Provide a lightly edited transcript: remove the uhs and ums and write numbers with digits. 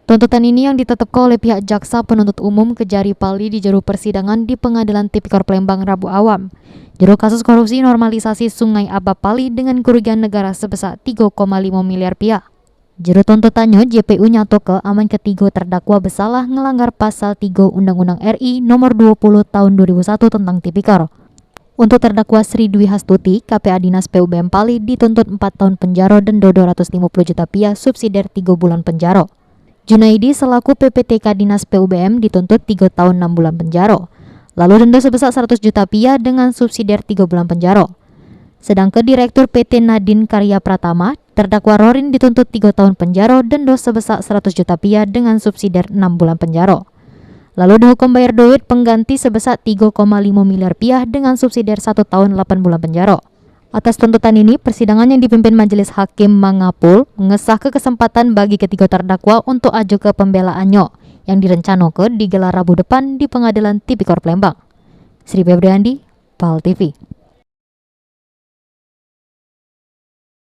Tuntutan ini yang ditetapkan oleh pihak jaksa penuntut umum Kejari Pali di juru persidangan di Pengadilan Tipikor Palembang Rabu awam. Juru kasus korupsi normalisasi Sungai Abab Pali dengan kerugian negara sebesar 3,5 miliar rupiah. Juru tuntutannya JPU nyatoke aman ketiga terdakwa bersalah ngelanggar pasal 3 Undang-Undang RI nomor 20 tahun 2001 tentang Tipikor. Untuk terdakwa Sri Dwi Hastuti, KPA Dinas PUBM Pali dituntut 4 tahun penjara dan 250 juta rupiah subsidiar 3 bulan penjara. Junaidi selaku PPTK Dinas PUBM dituntut 3 tahun 6 bulan penjara. Lalu denda sebesar 100 juta rupiah dengan subsidiar 3 bulan penjara. Sedangkan Direktur PT Nadine Karya Pratama, terdakwa Rorin dituntut 3 tahun penjara dan denda sebesar 100 juta rupiah dengan subsidiar 6 bulan penjara. Lalu dihukum bayar duit pengganti sebesar 3,5 miliar rupiah dengan subsidiar 1 tahun 8 bulan penjara. Atas tuntutan ini, persidangan yang dipimpin Majelis Hakim Mangapul mengesah kesempatan bagi ketiga terdakwa untuk aju ke pembelaannya yang direncanakan digelar Rabu depan di Pengadilan Tipikor Palembang. Sri Febriandi, PAL TV.